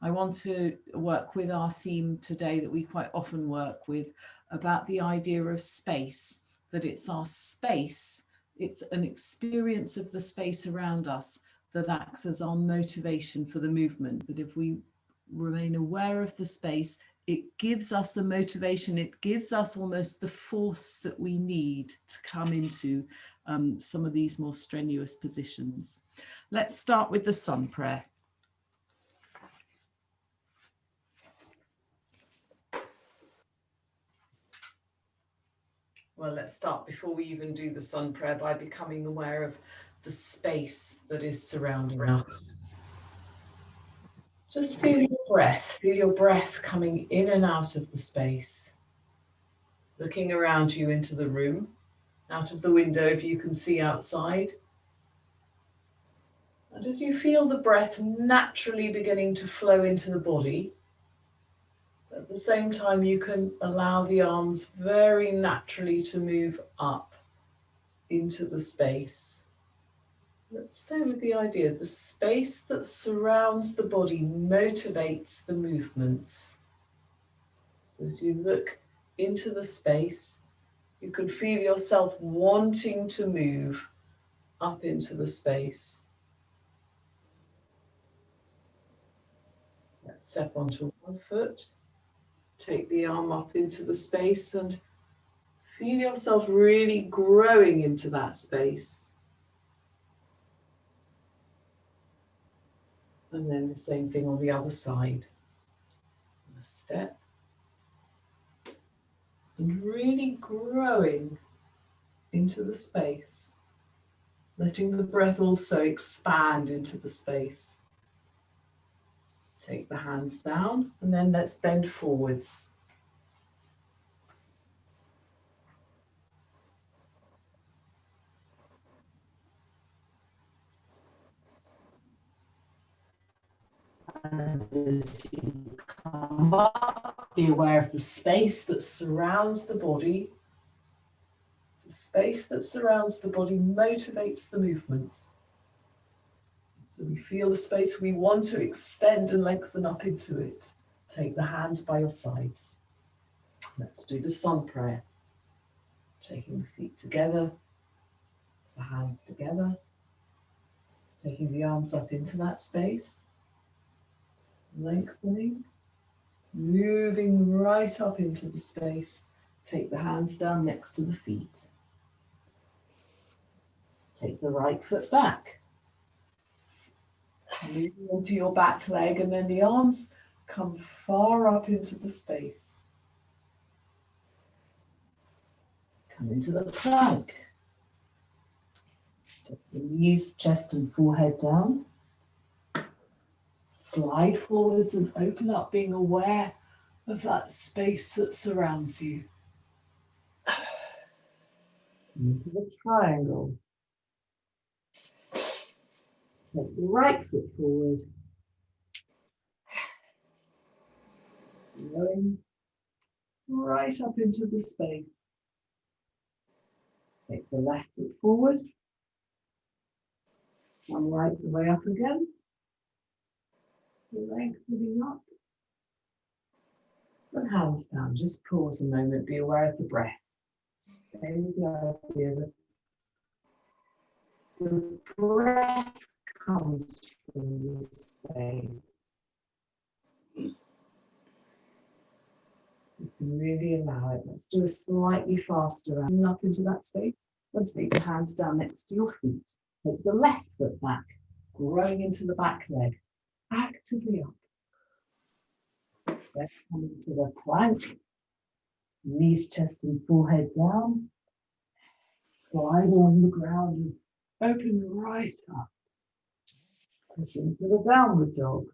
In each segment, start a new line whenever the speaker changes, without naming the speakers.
I want to work with our theme today that we quite often work with, about the idea of space, that it's our space, it's an experience of the space around us that acts as our motivation for the movement, that if we remain aware of the space, it gives us the motivation, it gives us almost the force that we need to come into some of these more strenuous positions. Let's start with the sun prayer. Well, let's start before we even do the sun prayer by becoming aware of the space that is surrounding us. Just feel your breath coming in and out of the space. Looking around you into the room, out of the window if you can see outside. And as you feel the breath naturally beginning to flow into the body, at the same time you can allow the arms very naturally to move up into the space. Let's stay with the idea, the space that surrounds the body motivates the movements. So as you look into the space, you can feel yourself wanting to move up into the space. Let's step onto one foot, take the arm up into the space and feel yourself really growing into that space. And then the same thing on the other side. A step. And really growing into the space. Letting the breath also expand into the space. Take the hands down and then let's bend forwards. And as you come up, be aware of the space that surrounds the body. The space that surrounds the body motivates the movement. So we feel the space, we want to extend and lengthen up into it. Take the hands by your sides. Let's do the sun prayer. Taking the feet together, the hands together, taking the arms up into that space, lengthening, moving right up into the space. Take the hands down next to the feet. Take the right foot back. Moving onto your back leg, and then the arms come far up into the space. Come into the plank. Take the knees, chest and forehead down. Slide forwards and open up, being aware of that space that surrounds you. Into the triangle. Take the right foot forward. Going right up into the space. Take the left foot forward. One right the way up again. Lengthening up. And hands down. Just pause a moment. Be aware of the breath. Stay with the idea that the breath comes from the space. You can really allow it. Let's do a slightly faster round up into that space. And take the hands down next to your feet. Take the left foot back, growing into the back leg. Actively up. Let's come into the plank. Knees, chest and forehead down. Slide on the ground and open right up. Push into the downward dog.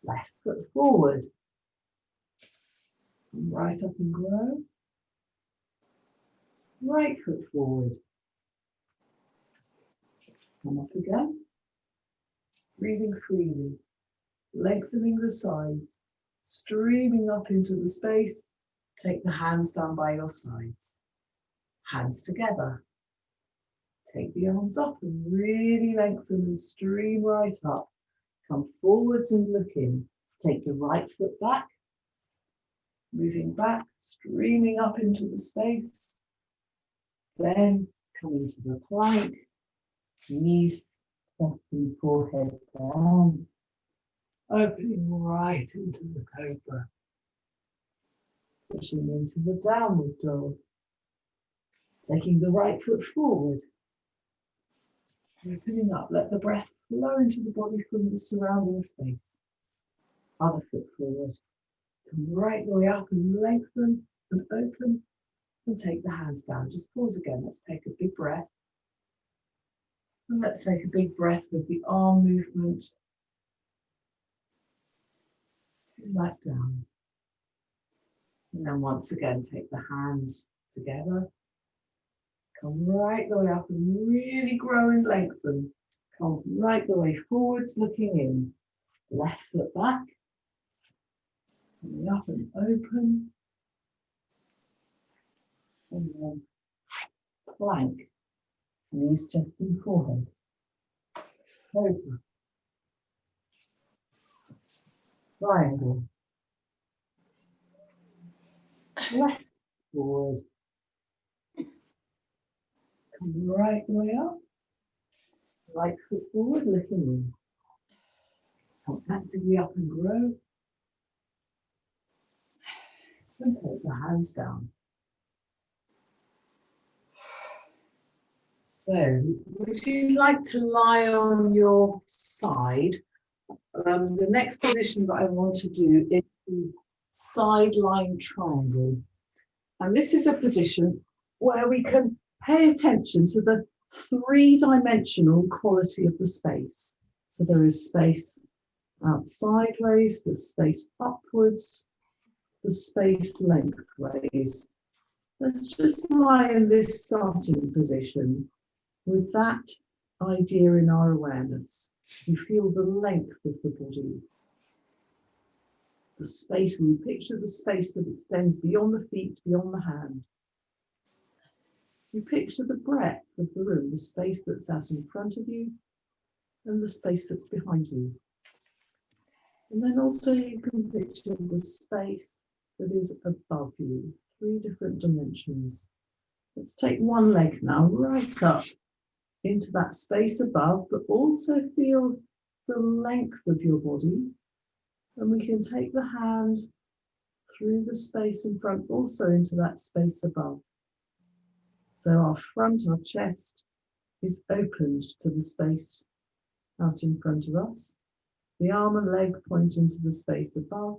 Left foot forward. Come right up and grow. Right foot forward. Come up again. Breathing freely. Lengthening the sides. Streaming up into the space. Take the hands down by your sides. Hands together. Take the arms up and really lengthen and stream right up. Come forwards and look in. Take the right foot back, moving back, streaming up into the space. Then come into the plank, knees, chest and forehead down. Opening right into the cobra. Pushing into the downward dog. Taking the right foot forward. Opening up, let the breath flow into the body from the surrounding space. Other foot forward. Come right the way up and lengthen and open and take the hands down. Just pause again. Let's take a big breath. And let's take a big breath with the arm movement. Back down. And then once again, take the hands together. Come right the way up and really grow and lengthen. Come right the way forwards, looking in. Left foot back. Coming up and open. And then plank. Knees, chest and forehead. Cobra. Triangle. Left forward. Come right the way up. Right foot forward, looking in. Come actively up and grow. And take the hands down. So, would you like to lie on your side? The next position that I want to do is the side lying triangle. And this is a position where we can pay attention to the three-dimensional quality of the space. So there is space out sideways, there's space upwards, the space lengthways. Let's just lie in this starting position with that idea in our awareness. We feel the length of the body. The space, we picture the space that extends beyond the feet, beyond the hand. We picture the breadth of the room, the space that's out in front of you and the space that's behind you. And then also you can picture the space that is above you, three different dimensions. Let's take one leg now, right up into that space above, but also feel the length of your body. And we can take the hand through the space in front, also into that space above. So our front, our chest is opened to the space out in front of us. The arm and leg point into the space above.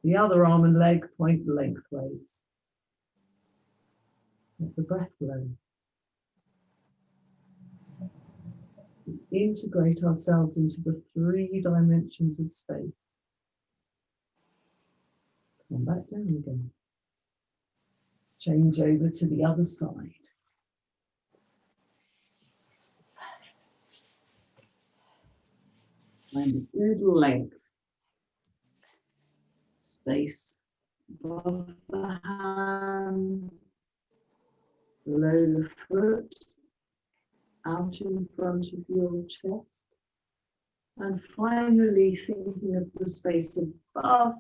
The other arm and leg point lengthways. Let the breath flow. We integrate ourselves into the three dimensions of space. Come back down again. Let's change over to the other side. Find a good length. Space above the hand, below the foot, out in front of your chest. And finally, thinking of the space above,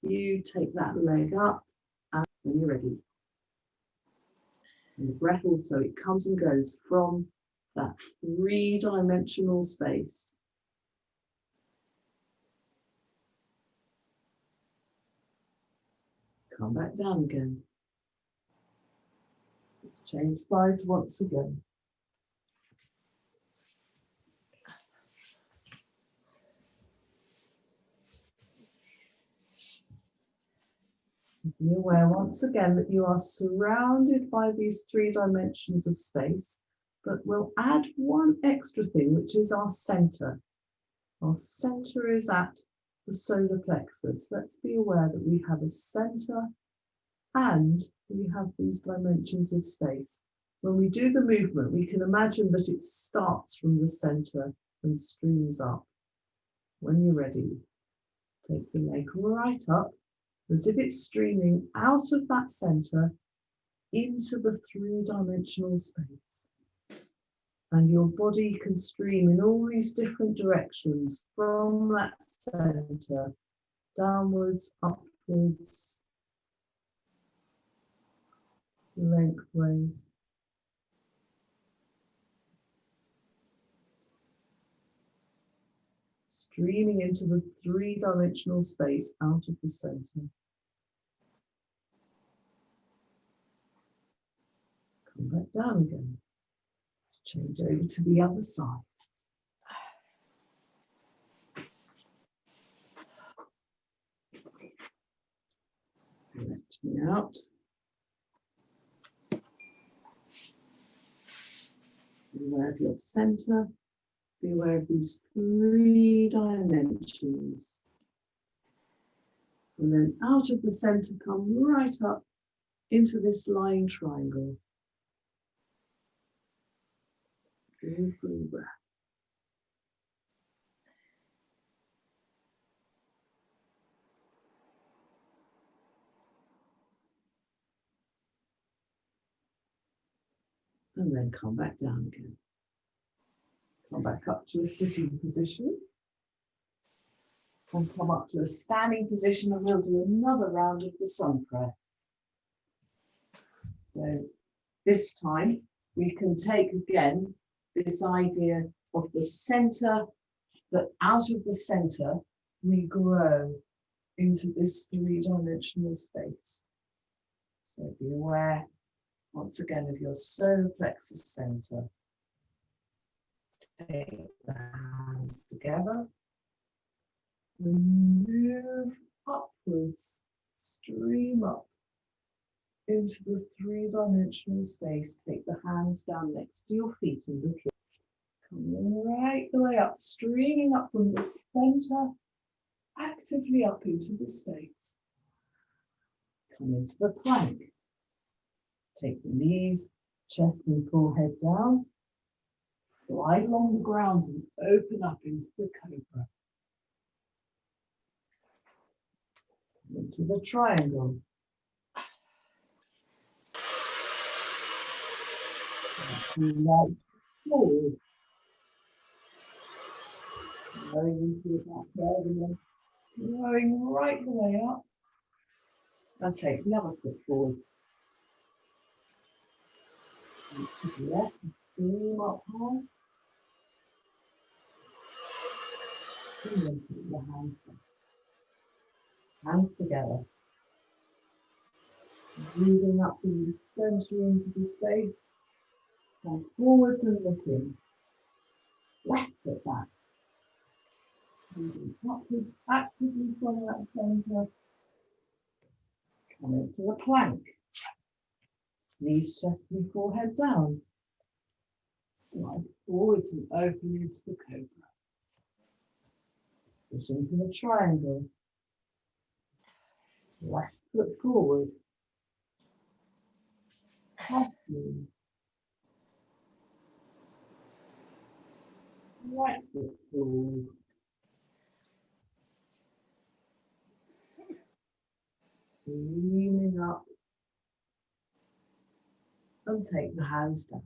you take that leg up and when you're ready. And the breath also, it comes and goes from that three-dimensional space. Come back down again. Let's change sides once again. Be aware once again that you are surrounded by these three dimensions of space, but we'll add one extra thing, which is our center. Our center is at the solar plexus. Let's be aware that we have a center and we have these dimensions of space. When we do the movement, we can imagine that it starts from the center and streams up. When you're ready, take the leg right up, as if it's streaming out of that center into the three-dimensional space. And your body can stream in all these different directions from that center, downwards, upwards, lengthways. Streaming into the three-dimensional space out of the center. Come back down again. Change over to the other side. Stretching out. Be aware of your center. Be aware of these three dimensions. And then out of the center, come right up into this lying triangle. Full breath. And then come back down again. Come back up to a sitting position. And come up to a standing position, and we'll do another round of the sun prayer. So this time we can take again this idea of the center, that out of the center we grow into this three-dimensional space. So be aware once again of your solar plexus center. Take the hands together. Move upwards, stream up into the three-dimensional space. Take the hands down next to your feet and look in. Come right the way up, streaming up from the center, actively up into the space. Come into the plank. Take the knees, chest and forehead down. Slide along the ground and open up into the cobra. Into the triangle. Right forward. Going into the back area. Going right the way up. And take the other foot forward. And to the left and stream up high. And then put your hands down. Hands together. Breathing up from the center into the space. Come forwards and looking. Left foot back. Moving upwards actively from that center. Come into the plank. Knees, chest and forehead down. Slide forwards and open into the cobra. Push into the triangle. Left foot forward. Half move. Right foot forward. Leaning up. And take the hands down.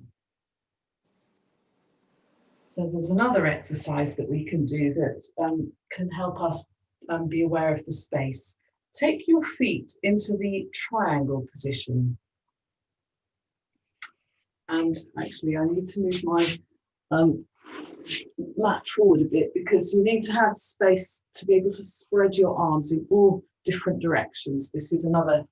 So there's another exercise that we can do that can help us be aware of the space. Take your feet into the triangle position. And actually I need to move my mat forward a bit because you need to have space to be able to spread your arms in all different directions. This is another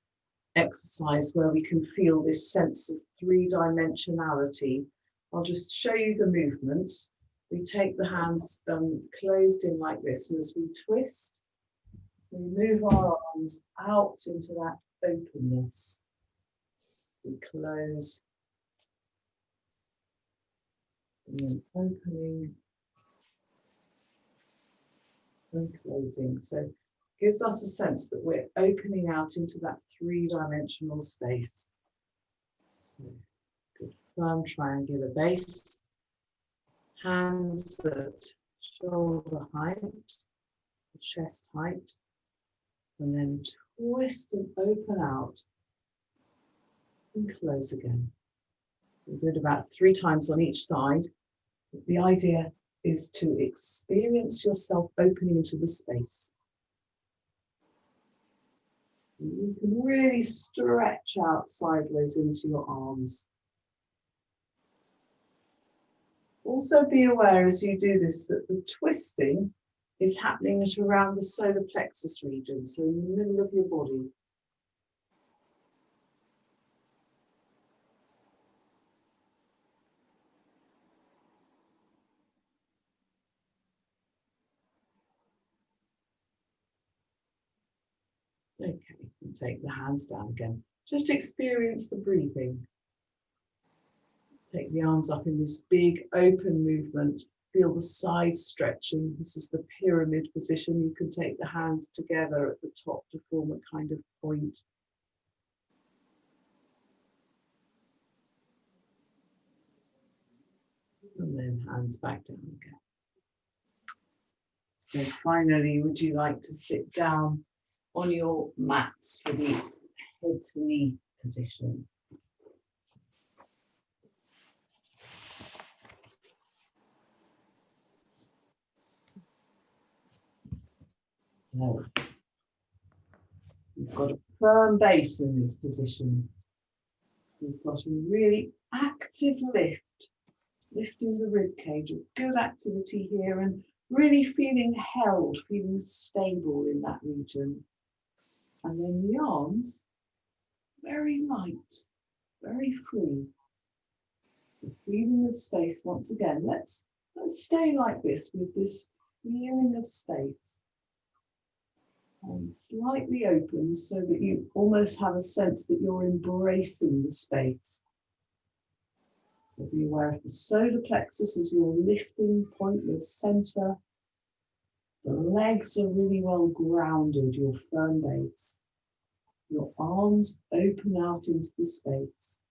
exercise where we can feel this sense of three-dimensionality. I'll just show you the movements. We take the hands closed in like this, and as we twist, we move our arms out into that openness. We close, and then opening and closing. So it gives us a sense that we're opening out into that three-dimensional space. So good firm triangular base. Hands at shoulder height, chest height, and then twist and open out and close again. We'll do it about 3 times on each side. The idea is to experience yourself opening into the space. You can really stretch out sideways into your arms. Also be aware as you do this that the twisting is happening at around the solar plexus region, so in the middle of your body. Okay, and take the hands down again. Just experience the breathing. Let's take the arms up in this big open movement. Feel the sides stretching. This is the pyramid position. You can take the hands together at the top to form a kind of point. And then hands back down again. So finally, would you like to sit down on your mats for the head to knee position? No. You've got a firm base in this position. You've got a really active lift, lifting the rib cage, a good activity here, and really feeling held, feeling stable in that region. And then the arms, very light, very free. The feeling of space once again. Let's stay like this with this feeling of space. And slightly open so that you almost have a sense that you're embracing the space. So be aware of the solar plexus as your lifting point, your center. The legs are really well grounded, your firm base. Your arms open out into the space.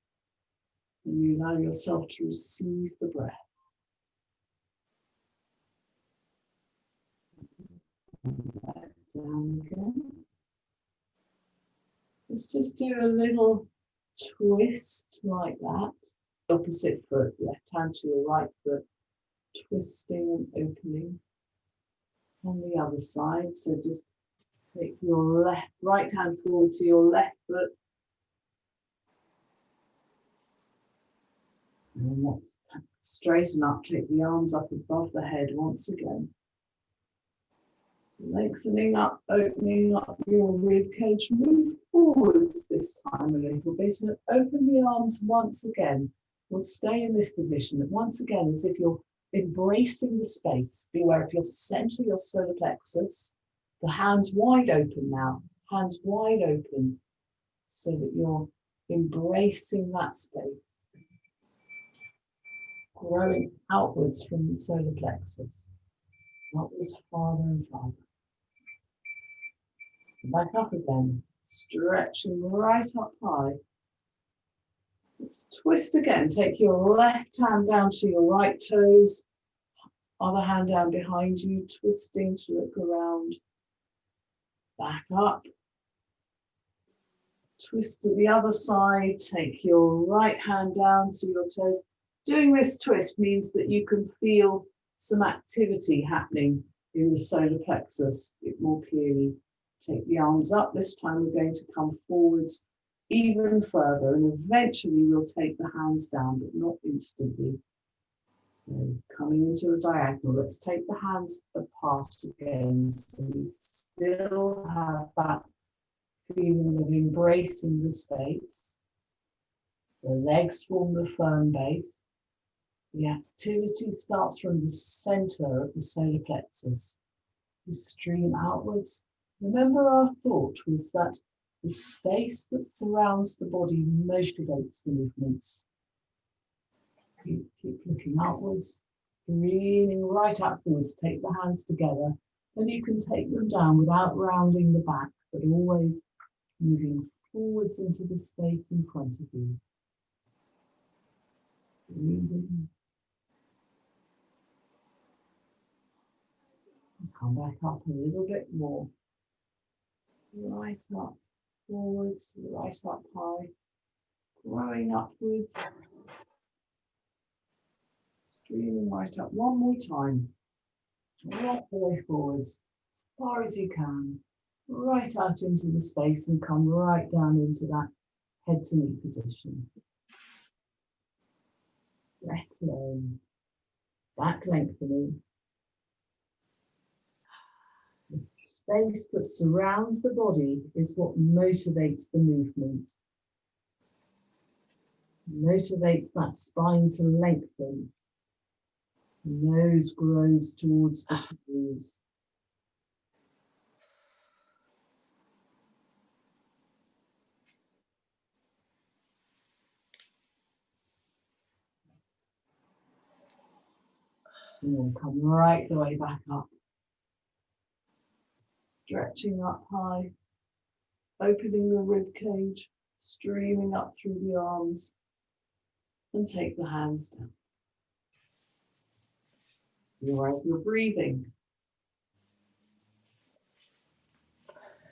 And you allow yourself to receive the breath. Back down again. Let's just do a little twist like that. Opposite foot, left hand to your right foot, twisting and opening. On the other side, so just take your right hand forward to your left foot. And let's straighten up, take the arms up above the head once again. Lengthening up, opening up your rib cage. Move forwards this time a little bit and open the arms once again. We'll stay in this position. And once again, as if you're embracing the space. Be aware of your center, your solar plexus. The hands wide open now. Hands wide open so that you're embracing that space. Growing outwards from the solar plexus. Outwards farther and farther. Back up again, stretching right up high. Let's twist again. Take your left hand down to your right toes, other hand down behind you, twisting to look around. Back up. Twist to the other side. Take your right hand down to your toes. Doing this twist means that you can feel some activity happening in the solar plexus a bit more clearly. Take the arms up. This time we're going to come forwards even further, and eventually we'll take the hands down, but not instantly. So coming into a diagonal, let's take the hands apart again. So we still have that feeling of embracing the space. The legs form the firm base. The activity starts from the center of the solar plexus. We stream outwards. Remember, our thought was that the space that surrounds the body modulates the movements. Keep looking outwards, breathing right upwards. Take the hands together, and you can take them down without rounding the back, but always moving forwards into the space in front of you. Breathing. Come back up a little bit more. Right up, forwards, right up high, growing upwards. Streaming right up. One more time. Right the way forwards, as far as you can. Right out into the space and come right down into that head to knee position. Breath flowing. Back lengthening. The space that surrounds the body is what motivates the movement. Motivates that spine to lengthen. The nose grows towards the toes. And then come right the way back up. Stretching up high. Opening the rib cage. Streaming up through the arms. And take the hands down. You're breathing.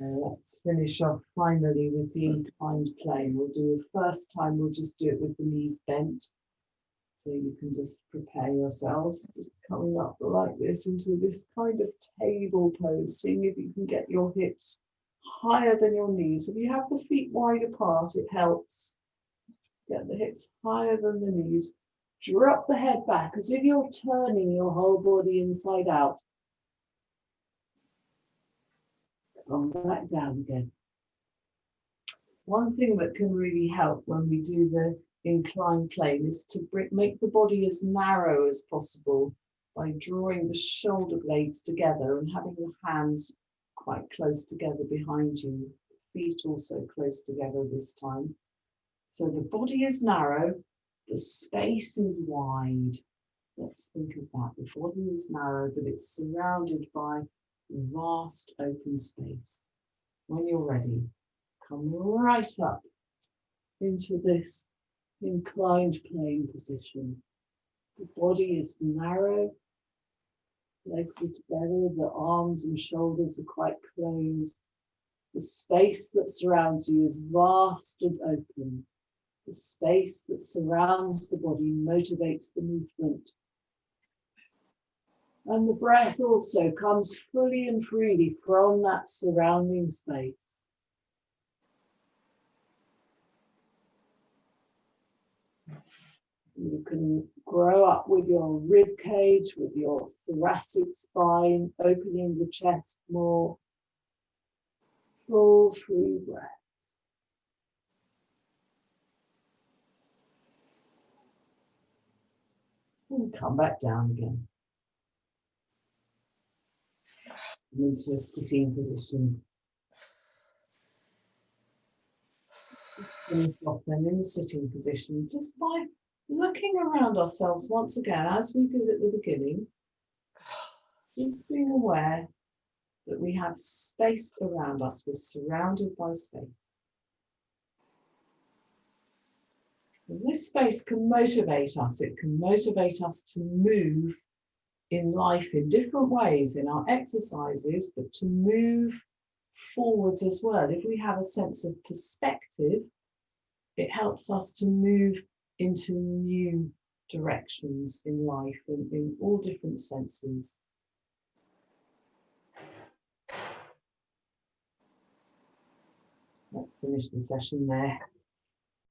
Let's finish off finally with the inclined plane. We'll do it first time, we'll just do it with the knees bent. So you can just prepare yourselves, just coming up like this into this kind of table pose, seeing if you can get your hips higher than your knees. If you have the feet wide apart, it helps. Get the hips higher than the knees. Drop the head back as if you're turning your whole body inside out. Come back down again. One thing that can really help when we do the inclined plane is to make the body as narrow as possible by drawing the shoulder blades together and having the hands quite close together behind you. Feet also close together this time. So the body is narrow, the space is wide. Let's think of that. The body is narrow, but it's surrounded by vast open space. When you're ready, come right up into this inclined plane position. The body is narrow, legs are together, the arms and shoulders are quite closed. The space that surrounds you is vast and open. The space that surrounds the body motivates the movement. And the breath also comes fully and freely from that surrounding space. You can grow up with your rib cage, with your thoracic spine, opening the chest more. Full free breaths. And come back down again. Into a sitting position. Finish off then in the sitting position, just by looking around ourselves once again, as we did at the beginning, just being aware that we have space around us, we're surrounded by space. And this space can motivate us, it can motivate us to move in life in different ways in our exercises, but to move forwards as well. If we have a sense of perspective, it helps us to move into new directions in life in all different senses. Let's finish the session there.